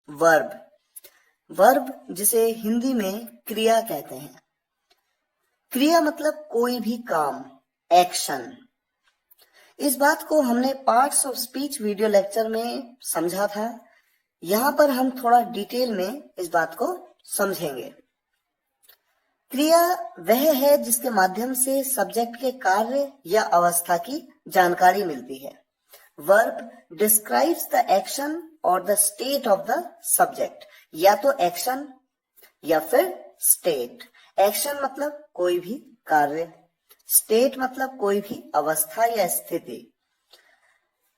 Verb. Verb जिसे हिंदी में क्रिया कहते हैं। क्रिया मतलब कोई भी काम, एक्शन। इस बात को हमने parts of speech video lecture में समझा था। यहां पर हम थोड़ा डिटेल में इस बात को समझेंगे। क्रिया वह है जिसके माध्यम से सब्जेक्ट के कार्य या अवस्था की जानकारी मिलती है। वर्ब डिस्क्राइब्स द एक्शन और the state of the subject, या तो एक्शन या फिर स्टेट। एक्शन मतलब कोई भी कार्य, स्टेट मतलब कोई भी अवस्था या स्थिति।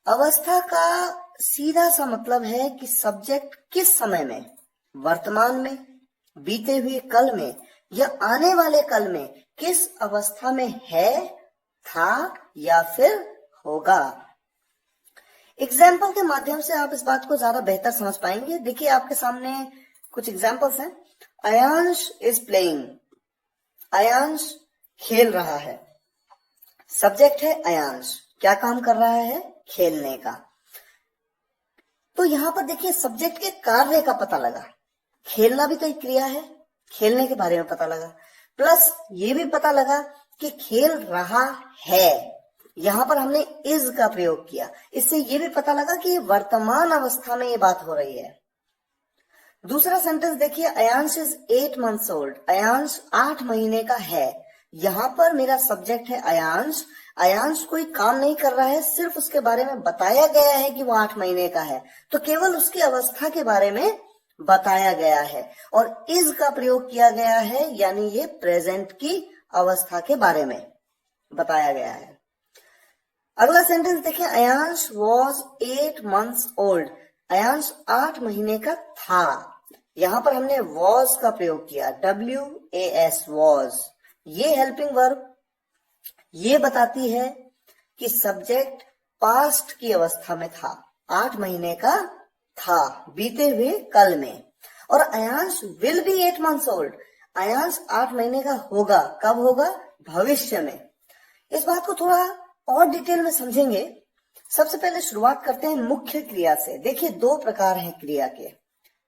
अवस्था का सीधा सा मतलब है कि सब्जेक्ट किस समय में, वर्तमान में, बीते हुए कल में या आने वाले कल में किस अवस्था में है, था या फिर होगा। एग्जाम्पल के माध्यम से आप इस बात को ज्यादा बेहतर समझ पाएंगे। देखिए आपके सामने कुछ एग्जाम्पल्स हैं। अयांश इज प्लेइंग, अयांश खेल रहा है। सब्जेक्ट है अयांश, क्या काम कर रहा है, खेलने का। तो यहां पर देखिए सब्जेक्ट के कार्य का पता लगा, खेलना भी तो एक क्रिया है, खेलने के बारे में पता लगा, प्लस ये भी पता लगा कि खेल रहा है। यहां पर हमने इज का प्रयोग किया, इससे ये भी पता लगा कि वर्तमान अवस्था में ये बात हो रही है। दूसरा सेंटेंस देखिए, Ayansh is 8 months old, Ayansh 8 महीने का है। यहां पर मेरा सब्जेक्ट है अयांश। अयांश कोई काम नहीं कर रहा है, सिर्फ उसके बारे में बताया गया है कि वो 8 महीने का है, तो केवल उसकी अवस्था के बारे में बताया गया है और इज का प्रयोग किया गया है, यानी ये प्रेजेंट की अवस्था के बारे में बताया गया है। अगला सेंटेंस देखिए, Ayansh was 8 months old, Ayansh 8 महीने का था। यहां पर हमने वॉज का प्रयोग किया, WAS वॉज। ये हेल्पिंग वर्ब ये बताती है कि सब्जेक्ट पास्ट की अवस्था में था, 8 महीने का था बीते हुए कल में। और Ayansh will be 8 months old, Ayansh 8 महीने का होगा, कब होगा, भविष्य में। इस बात को थोड़ा और डिटेल में समझेंगे। सबसे पहले शुरुआत करते हैं मुख्य क्रिया से। देखिए 2 प्रकार हैं क्रिया के।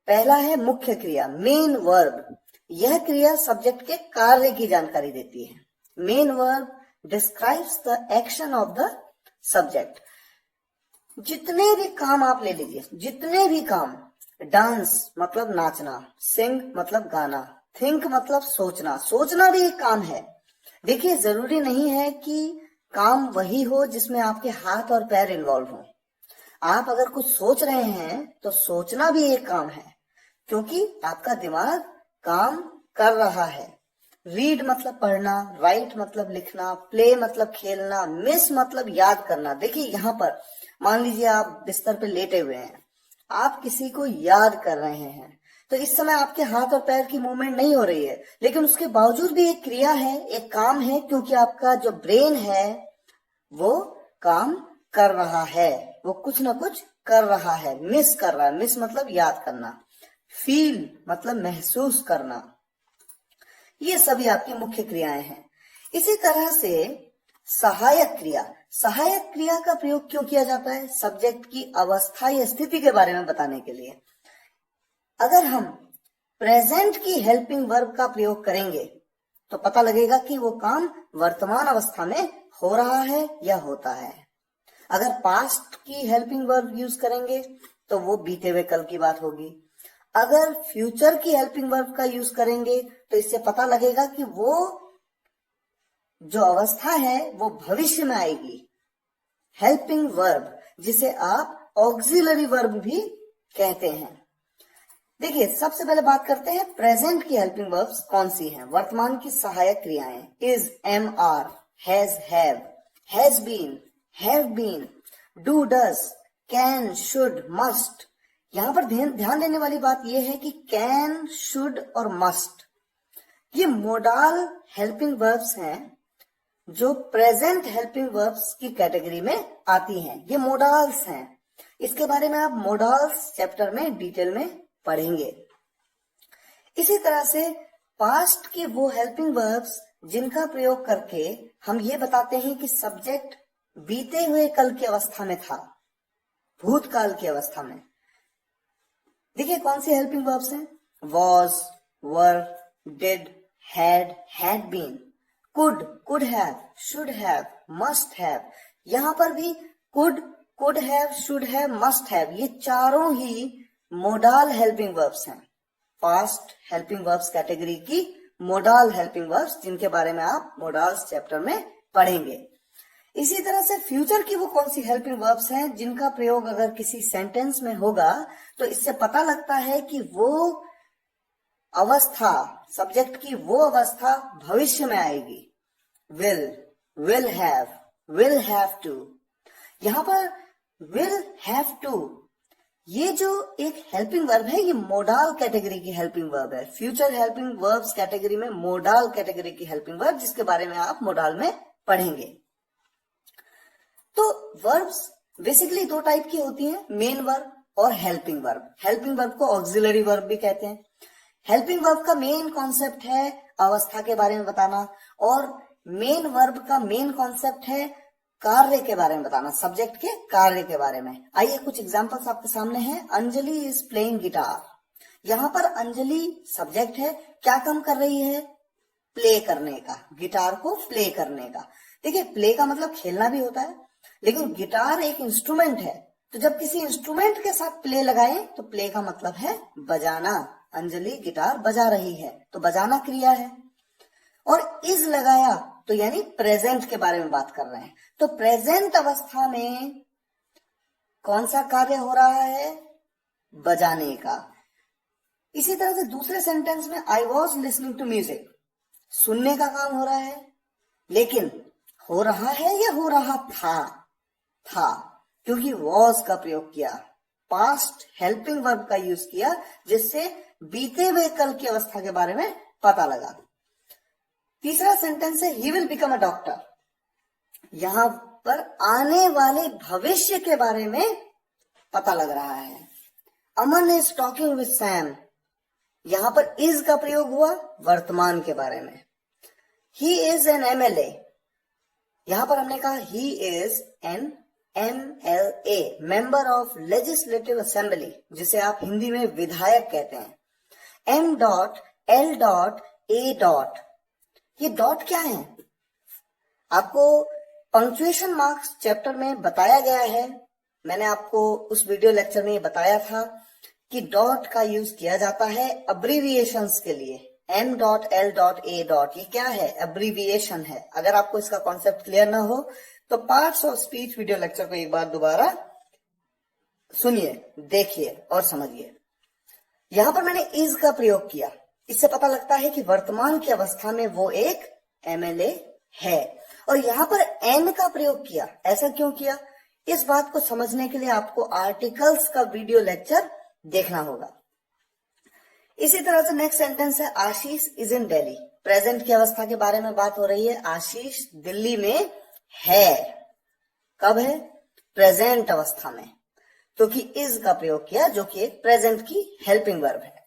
पहला है मुख्य क्रिया, मेन वर्ब। यह क्रिया सब्जेक्ट के कार्य की जानकारी देती है। Main verb describes the action of the subject. जितने भी काम आप ले लीजिए, जितने भी काम, डांस मतलब नाचना, सिंग मतलब गाना, थिंक मतलब सोचना, सोचना भी एक काम है। देखिए जरूरी नहीं है कि काम वही हो जिसमें आपके हाथ और पैर इन्वॉल्व हो। आप अगर कुछ सोच रहे हैं तो सोचना भी एक काम है, क्योंकि आपका दिमाग काम कर रहा है। रीड मतलब पढ़ना, राइट मतलब लिखना, प्ले मतलब खेलना, मिस मतलब याद करना। देखिए यहाँ पर मान लीजिए आप बिस्तर पे लेटे हुए हैं, आप किसी को याद कर रहे हैं, तो इस समय आपके हाथ और पैर की मूवमेंट नहीं हो रही है, लेकिन उसके बावजूद भी एक क्रिया है, एक काम है, क्योंकि आपका जो ब्रेन है वो काम कर रहा है, वो कुछ ना कुछ कर रहा है, मिस कर रहा है। मिस मतलब याद करना, फील मतलब महसूस करना। ये सभी आपकी मुख्य क्रियाएं हैं। इसी तरह से सहायक क्रिया, सहायक क्रिया का प्रयोग क्यों किया जाता है, सब्जेक्ट की अवस्था या स्थिति के बारे में बताने के लिए। अगर हम प्रेजेंट की हेल्पिंग वर्ब का प्रयोग करेंगे तो पता लगेगा कि वो काम वर्तमान अवस्था में हो रहा है या होता है। अगर पास्ट की हेल्पिंग वर्ब यूज करेंगे तो वो बीते हुए कल की बात होगी। अगर फ्यूचर की हेल्पिंग वर्ब का यूज करेंगे तो इससे पता लगेगा कि वो जो अवस्था है वो भविष्य में आएगी। हेल्पिंग वर्ब जिसे आप ऑक्सिलरी वर्ब भी कहते हैं। देखिए सबसे पहले बात करते हैं प्रेजेंट की हेल्पिंग वर्ब्स कौन सी हैं। वर्तमान की सहायक क्रियाएं, is, am, are, has been, have been, do, does, can, should, must. यहां पर ध्यान देने वाली बात यह है कि कैन, शुड और मस्ट ये मोडाल हेल्पिंग वर्ब्स हैं जो प्रेजेंट हेल्पिंग वर्ब्स की कैटेगरी में आती हैं। ये मोडाल्स हैं, इसके बारे में आप मोडाल्स चैप्टर में डिटेल में पढ़ेंगे। इसी तरह से पास्ट के वो हेल्पिंग वर्ब्स जिनका प्रयोग करके हम ये बताते हैं कि सब्जेक्ट बीते हुए कल की अवस्था में था, भूतकाल की अवस्था में। देखिए कौन सी हेल्पिंग वर्ब्स हैं? Was, were, did, had been, could have, should have, must have. यहां पर भी could have, should have, must have, ये चारों ही मोडाल हेल्पिंग वर्ब्स हैं। पास्ट हेल्पिंग वर्ब्स कैटेगरी की मोडाल हेल्पिंग वर्ब्स, जिनके बारे में आप मोडाल्स चैप्टर में पढ़ेंगे। इसी तरह से फ्यूचर की वो कौन सी हेल्पिंग वर्ब्स हैं जिनका प्रयोग अगर किसी सेंटेंस में होगा तो इससे पता लगता है कि वो अवस्था, सब्जेक्ट की वो अवस्था भविष्य में आएगी। Will have to. यहां पर विल हैव टू, ये जो एक हेल्पिंग वर्ब है, ये मोडाल कैटेगरी की हेल्पिंग वर्ब है। फ्यूचर हेल्पिंग वर्ब्स कैटेगरी में मोडाल कैटेगरी की हेल्पिंग वर्ब, जिसके बारे में आप मोडाल में पढ़ेंगे। तो वर्ब्स बेसिकली दो टाइप की होती हैं, मेन वर्ब और हेल्पिंग वर्ब। हेल्पिंग वर्ब को ऑक्सिलरी वर्ब भी कहते हैं। हेल्पिंग वर्ब का मेन कॉन्सेप्ट है अवस्था के बारे में बताना, और मेन वर्ब का मेन कॉन्सेप्ट है कार्य के बारे में बताना, सब्जेक्ट के कार्य के बारे में। आइए कुछ एग्जांपल्स आपके सामने हैं। Anjali is playing guitar. यहां पर अंजलि सब्जेक्ट है, क्या काम कर रही है? प्ले करने का, गिटार को प्ले करने का। देखिए प्ले का मतलब खेलना भी होता है, लेकिन गिटार एक इंस्ट्रूमेंट है, तो जब किसी इंस्ट्रूमेंट के साथ प्ले लगाए तो प्ले का मतलब है बजाना। अंजलि गिटार बजा रही है, तो बजाना क्रिया है। और इज लगाया तो यानी प्रेजेंट के बारे में बात कर रहे हैं, तो प्रेजेंट अवस्था में कौन सा कार्य हो रहा है? बजाने का। इसी तरह से दूसरे सेंटेंस में I was listening to music, सुनने का काम हो रहा है, लेकिन हो रहा है या हो रहा था, क्योंकि वॉज का प्रयोग किया, पास्ट हेल्पिंग वर्ब का यूज किया, जिससे बीते हुए कल की अवस्था के बारे में पता लगा। तीसरा सेंटेंस है he will become a doctor. यहां पर आने वाले भविष्य के बारे में पता लग रहा है। अमन इज टॉकिंग विद सैम। यहां पर इज का प्रयोग हुआ वर्तमान के बारे में। He is an MLA। यहां पर हमने कहा he is an MLA, member of legislative assembly, जिसे आप हिंदी में विधायक कहते हैं। M.L.A. ये डॉट क्या है? आपको पंक्चुएशन मार्क्स चैप्टर में बताया गया है। मैंने आपको उस वीडियो लेक्चर में बताया था कि डॉट का यूज किया जाता है अब्रीविएशंस के लिए। M.L.A. ये क्या है? अब्रीविएशन है। अगर आपको इसका कॉन्सेप्ट क्लियर ना हो तो parts of speech video lecture को एक बार दोबारा सुनिए, देखिए और समझिए। यहां पर मैंने इज का प्रयोग किया, इससे पता लगता है कि वर्तमान की अवस्था में वो एक MLA है। और यहां पर एन का प्रयोग किया, ऐसा क्यों किया? इस बात को समझने के लिए आपको आर्टिकल्स का वीडियो लेक्चर देखना होगा। इसी तरह से नेक्स्ट सेंटेंस है आशीष इज इन दिल्ली। प्रेजेंट की अवस्था के बारे में बात हो रही है। आशीष दिल्ली में है। कब है? प्रेजेंट अवस्था में, तो कि इज का प्रयोग किया, जो कि एक प्रेजेंट की हेल्पिंग वर्ब है।